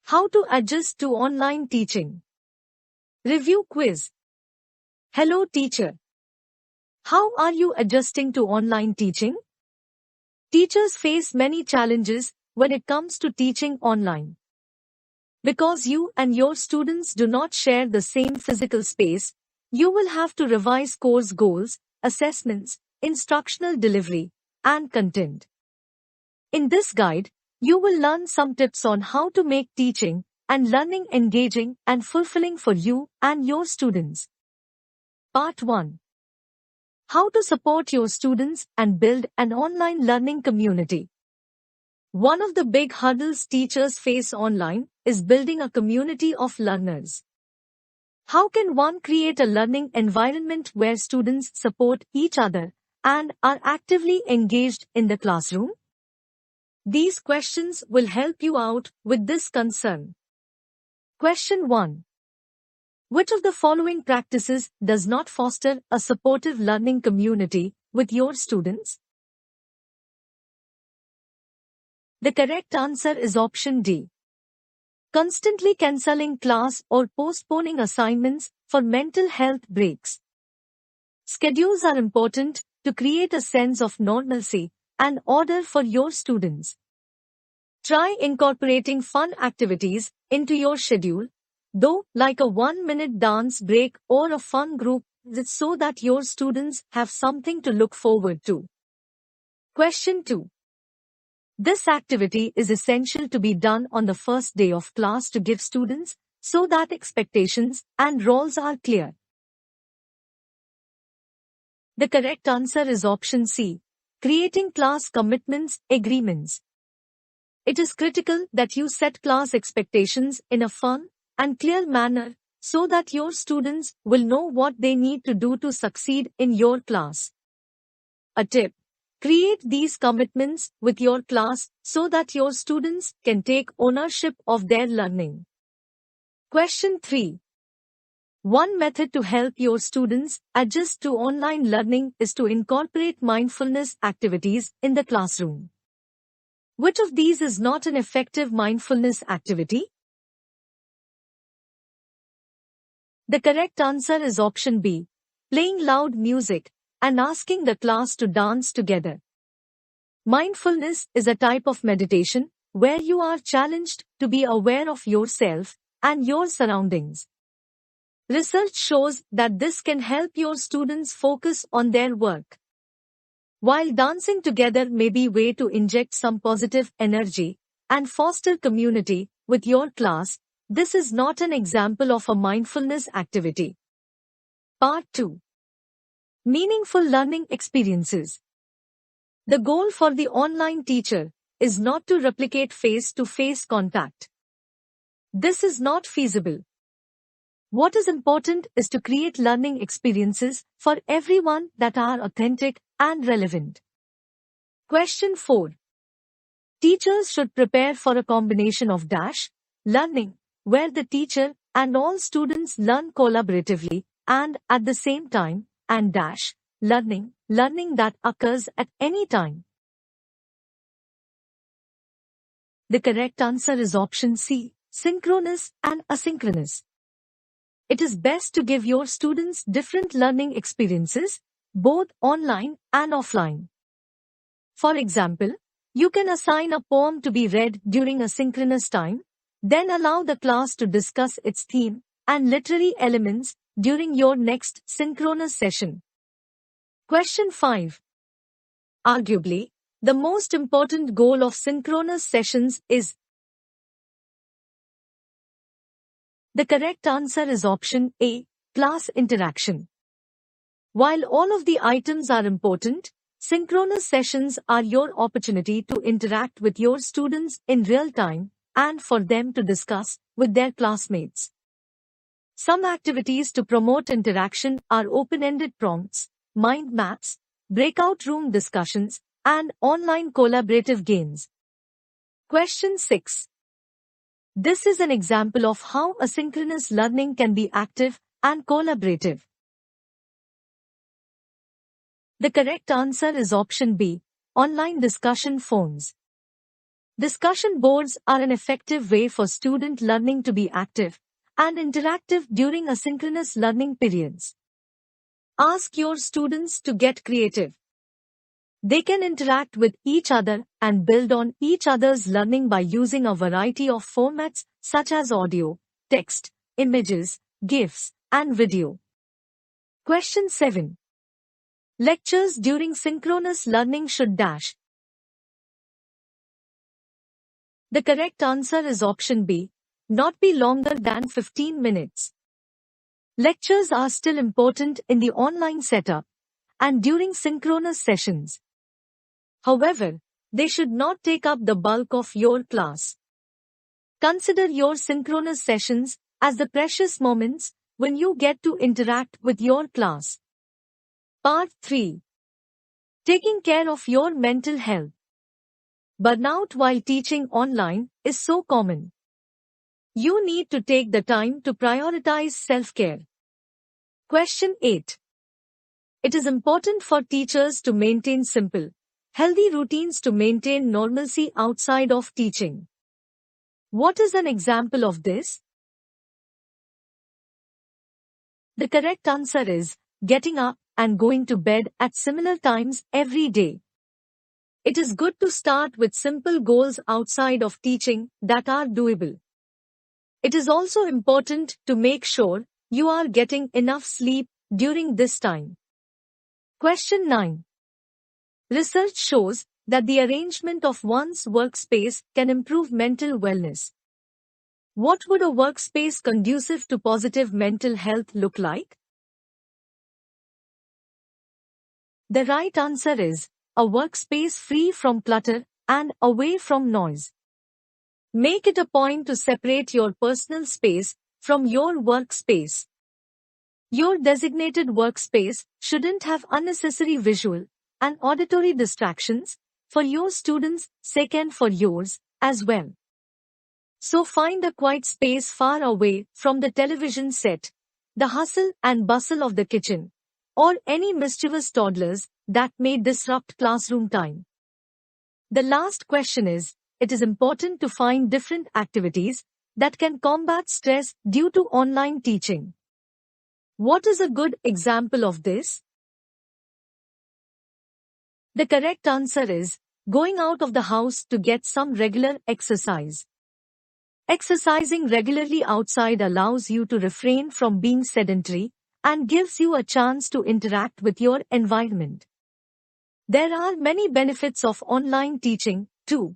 How to adjust to online teaching. Review quiz. Hello teacher. How are you adjusting to online teaching? Teachers face many challenges when it comes to teaching online. Because you and your students do not share the same physical space, you will have to revise course goals, assessments, instructional delivery, and content. In this guide, you will learn some tips on how to make teaching and learning engaging and fulfilling for you and your students. Part 1. How to support your students and build an online learning community. One of the big hurdles teachers face online is building a community of learners. How can one create a learning environment where students support each other and are actively engaged in the classroom? These questions will help you out with this concern. Question 1. Which of the following practices does not foster a supportive learning community with your students? The correct answer is option D. Constantly cancelling class or postponing assignments for mental health breaks. Schedules are important to create a sense of normalcy and order for your students. Try incorporating fun activities into your schedule, though like a 1-minute dance break or a fun group, so that your students have something to look forward to. Question 2. This activity is essential to be done on the first day of class to give students so that expectations and roles are clear. The correct answer is option C. Creating class commitments agreements. It is critical that you set class expectations in a fun and clear manner so that your students will know what they need to do to succeed in your class. A tip. Create these commitments with your class so that your students can take ownership of their learning. Question 3. One method to help your students adjust to online learning is to incorporate mindfulness activities in the classroom. Which of these is not an effective mindfulness activity? The correct answer is option B. Playing loud music and asking the class to dance together. Mindfulness is a type of meditation where you are challenged to be aware of yourself and your surroundings. Research shows that this can help your students focus on their work. While dancing together may be a way to inject some positive energy and foster community with your class, this is not an example of a mindfulness activity. Part 2. Meaningful learning experiences. The goal for the online teacher is not to replicate face-to-face contact. This is not feasible. What is important is to create learning experiences for everyone that are authentic and relevant. Question 4. Teachers should prepare for a combination of learning, where the teacher and all students learn collaboratively and at the same time, and learning that occurs at any time. The correct answer is option C, synchronous and asynchronous. It is best to give your students different learning experiences, both online and offline. For example, you can assign a poem to be read during a synchronous time, then allow the class to discuss its theme and literary elements during your next synchronous session. Question 5. Arguably, the most important goal of synchronous sessions is. The correct answer is option A, class interaction. While all of the items are important, synchronous sessions are your opportunity to interact with your students in real time and for them to discuss with their classmates. Some activities to promote interaction are open-ended prompts, mind maps, breakout room discussions, and online collaborative games. Question 6. This is an example of how asynchronous learning can be active and collaborative. The correct answer is option B, online discussion forums. Discussion boards are an effective way for student learning to be active and interactive during asynchronous learning periods. Ask your students to get creative. They can interact with each other and build on each other's learning by using a variety of formats such as audio, text, images, GIFs, and video. Question 7. Lectures during synchronous learning should dash. The correct answer is option B, not be longer than 15 minutes. Lectures are still important in the online setup and during synchronous sessions. However, they should not take up the bulk of your class. Consider your synchronous sessions as the precious moments when you get to interact with your class. Part 3. Taking care of your mental health. Burnout while teaching online is so common. You need to take the time to prioritize self-care. Question 8. It is important for teachers to maintain simple, healthy routines to maintain normalcy outside of teaching. What is an example of this? The correct answer is getting up and going to bed at similar times every day. It is good to start with simple goals outside of teaching that are doable. It is also important to make sure you are getting enough sleep during this time. Question 9. Research shows that the arrangement of one's workspace can improve mental wellness. What would a workspace conducive to positive mental health look like? The right answer is a workspace free from clutter and away from noise. Make it a point to separate your personal space from your workspace. Your designated workspace shouldn't have unnecessary visual and auditory distractions for your students' sake and for yours as well. So find a quiet space far away from the television set, the hustle and bustle of the kitchen, or any mischievous toddlers that may disrupt classroom time. The last question is, it is important to find different activities that can combat stress due to online teaching. What is a good example of this? The correct answer is going out of the house to get some regular exercise. Exercising regularly outside allows you to refrain from being sedentary and gives you a chance to interact with your environment. There are many benefits of online teaching, too.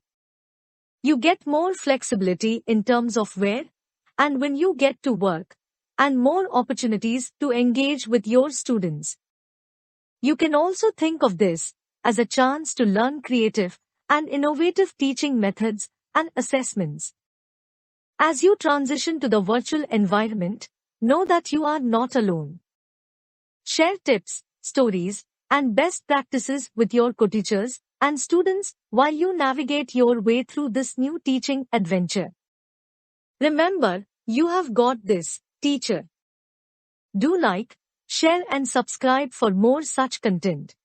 You get more flexibility in terms of where and when you get to work, and more opportunities to engage with your students. You can also think of this as a chance to learn creative and innovative teaching methods and assessments. As you transition to the virtual environment, know that you are not alone. Share tips, stories, and best practices with your co-teachers and students while you navigate your way through this new teaching adventure. Remember, you have got this, teacher. Do like, share and subscribe for more such content.